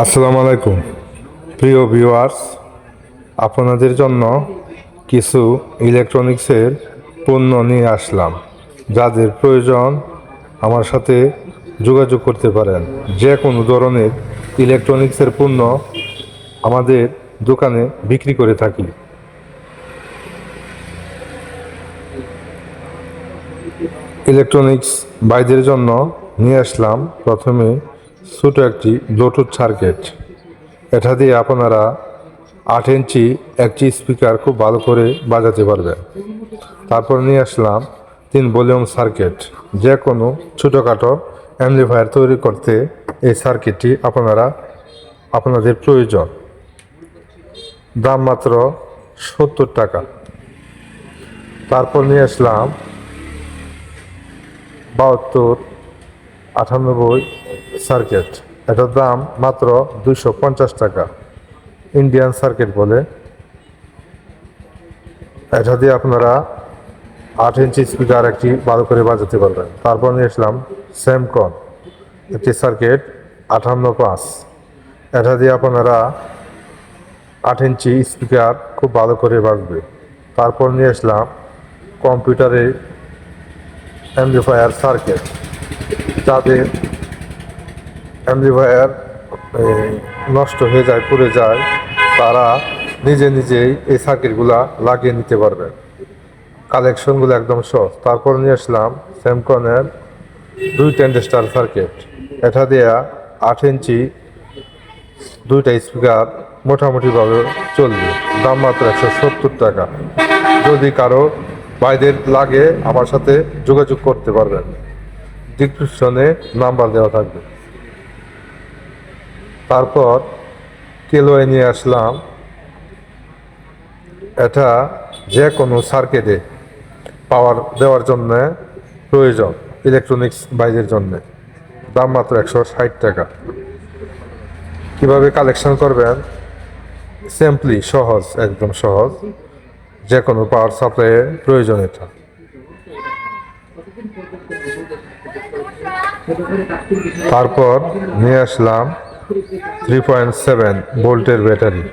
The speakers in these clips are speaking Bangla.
আসসালামু আলাইকুম প্রিয় ভিউয়ার্স, আপনাদের জন্য কিছু ইলেকট্রনিক্সের পণ্য নিয়ে আসলাম। যাদের প্রয়োজন আমার সাথে যোগাযোগ করতে পারেন। যে কোনো ধরনের ইলেকট্রনিক্সের পণ্য আমাদের দোকানে বিক্রি করে থাকি। ইলেকট্রনিক্স বাইদের জন্য নিয়ে আসলাম প্রথমে ছোট একটি ব্লুটুথ সার্কিট। এটা দিয়ে আপনারা 8 ইঞ্চি একটি স্পিকার খুব ভালো করে বাজাতে পারবেন। তারপর নিয়ে আসলাম 3 ভলিউম সার্কিট। যে কোনো ছোটোখাটো অ্যাম্পলিফায়ার তৈরি করতে এই সার্কিটটি আপনাদের প্রয়োজন। দাম মাত্র 70 টাকা। তারপর নিয়ে আসলাম 72-98 সার্কিট। এটার দাম মাত্র 250 টাকা। ইন্ডিয়ান সার্কিট বলে। এটা দিয়ে আপনারা 8 ইঞ্চি স্পিকার একটি ভালো করে বাজাতে পারবেন। তারপর নিয়ে আসলাম স্যামকন একটি সার্কিট 58-5। এটা দিয়ে আপনারা 8 ইঞ্চি স্পিকার খুব ভালো করে বাজবে। তারপর নিয়ে আসলাম কম্পিউটারে অ্যাম্পলিফায়ার সার্কিট। যাদের অ্যাম্পলিফায়ার নষ্ট হয়ে যায়, পুড়ে যায়, তারা নিজেই এই সার্কিটগুলা লাগিয়ে নিতে পারবে। কালেকশনগুলো একদম সহজ। তারপর নিয়ে আসলাম স্যামকনের 2 ট্রানজিস্টর সার্কিট। এটা দেয়া 8 ইঞ্চি 2টা স্পিকার মোটামুটিভাবে চলবে। দাম মাত্র 170 টাকা। যদি কারো বাইদের লাগে আমার সাথে যোগাযোগ করতে পারবেন। ডিসক্রিপশনে নাম্বার দেওয়া থাকবে। তারপর কেলোয় নিয়ে আসলাম। এটা যে কোনো সার্কিটে পাওয়ার দেওয়ার জন্য প্রয়োজন ইলেকট্রনিক্স বাইদের জন্য। দাম মাত্র 160 টাকা। কিভাবে কালেকশন করবেন? সিম্পলি, সহজ, একদম সহজ। যে কোনো পাওয়ার সাপ্লাইয়ের প্রয়োজন এটা। তারপর নিয়ে আসলাম 3.7 ভোল্টের ব্যাটারি।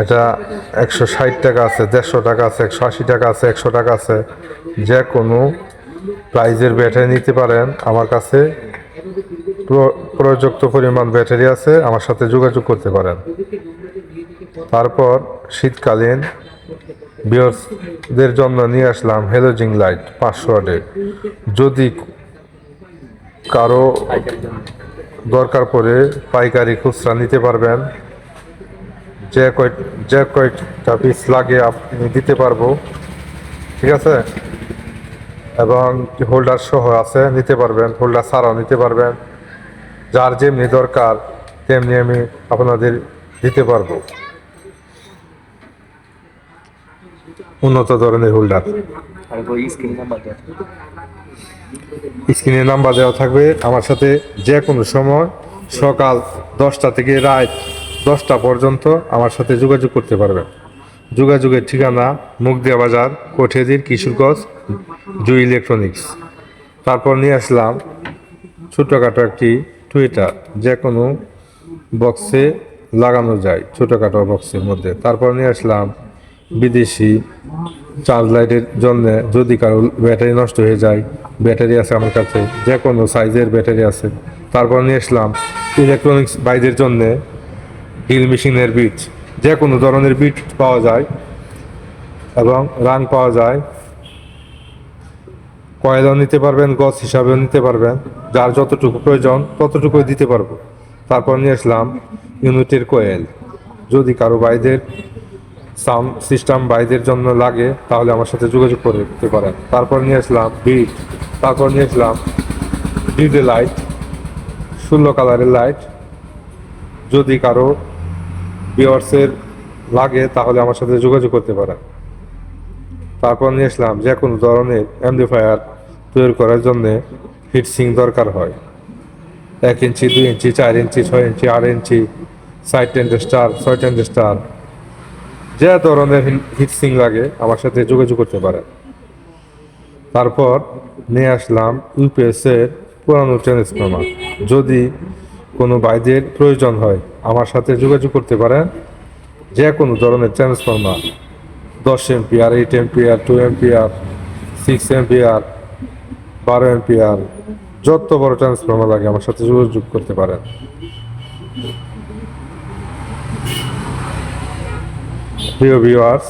এটা 160 টাকা আছে, 150 টাকা আছে, 180 টাকা আছে, 100 টাকা আছে। যে কোনো প্রাইজের ব্যাটারি নিতে পারেন। আমার কাছে পর্যাপ্ত পরিমাণ ব্যাটারি আছে, আমার সাথে যোগাযোগ করতে পারেন। তারপর শীতকালীন ভিউয়ারদের জন্য নিয়ে আসলাম হ্যালোজিন লাইট 500 ওয়াটের। যদি কারো দরকার পড়ে পাইকারি খুচরা নিতে পারবেন। যে কয়টা পিস লাগে আপনি দিতে পারবো, ঠিক আছে। এবং হোল্ডার সহ আছে, নিতে পারবেন। হোল্ডার ছাড়াও নিতে পারবেন। যার যেমনি দরকার তেমনি আমি আপনাদের দিতে পারবো। উন্নত ধরনের হোল্ডার। স্ক্রিনে নাম্বার দেওয়া থাকবে। আমার সাথে যে কোনো সময় সকাল 10টা থেকে রাত 10টা পর্যন্ত আমার সাথে যোগাযোগ করতে পারবেন। যোগাযোগের ঠিকানা মুগদিয়া বাজার, কঠিয়াদির, কিশোরগঞ্জ, জুই ইলেকট্রনিক্স। তারপর নিয়ে আসলাম ছোটোখাটো একটি টুইটার, যে কোনো বক্সে লাগানো যায়, ছোটোখাটো বক্সের মধ্যে। তারপর নিয়ে আসলাম বিদেশি চার্জ লাইটের জন্য। যদি কারো ব্যাটারি নষ্ট হয়ে যায়, ব্যাটারি আছে আমার কাছে, যে কোনো সাইজের ব্যাটারি আছে। তারপর নিয়ে আসলাম ইলেকট্রনিক্স বাইদের জন্যে ড্রিল মেশিনের বিট। যে কোনো ধরনের বিট পাওয়া যায় এবং রাং পাওয়া যায়। কয়েলও নিতে পারবেন, গজ হিসাবেও নিতে পারবেন। যার যতটুকু প্রয়োজন ততটুকুই দিতে পারবো। তারপর নিয়ে আসলাম ইউনিটের কয়েল। যদি কারো বাইদের সাউন্ড সিস্টেম বাইদের জন্য লাগে তাহলে আমার সাথে যোগাযোগ করতে পারেন। তারপর নিয়ে আসলাম বিট। তারপর নিয়ে আসলাম ডিডে লাইট, 16 কালারের লাইট। যদি কারো ভিউয়ার্সের লাগে তাহলে আমার সাথে যোগাযোগ করতে পারেন। তারপর নিয়ে আসলাম যে কোনো ধরনের অ্যাম্পলিফায়ার তৈরি করার জন্য হিটসিং দরকার হয়। 1 ইঞ্চি, 2 ইঞ্চি, 4 ইঞ্চি, 6 ইঞ্চি, 8 ইঞ্চি, 60 ট্রানজিস্টর, 6 ট্রানজিস্টর। যে ধরনের হিটসিং লাগে আমার সাথে যোগাযোগ করতে পারেন। তারপর নিয়ে আসলাম ইউপিএসের পুরানো ট্রান্সফর্মার। যদি কোনো ভাইদের প্রয়োজন হয় আমার সাথে যোগাযোগ করতে পারেন। যে কোনো ধরনের transformer 10 ampere, 8 ampere, 2 ampere, 6 ampere, 12 ampere, যত বড় ট্রান্সফর্মার লাগে আমার সাথে যোগাযোগ করতে পারেন। প্রিয় ভিউয়ার্স,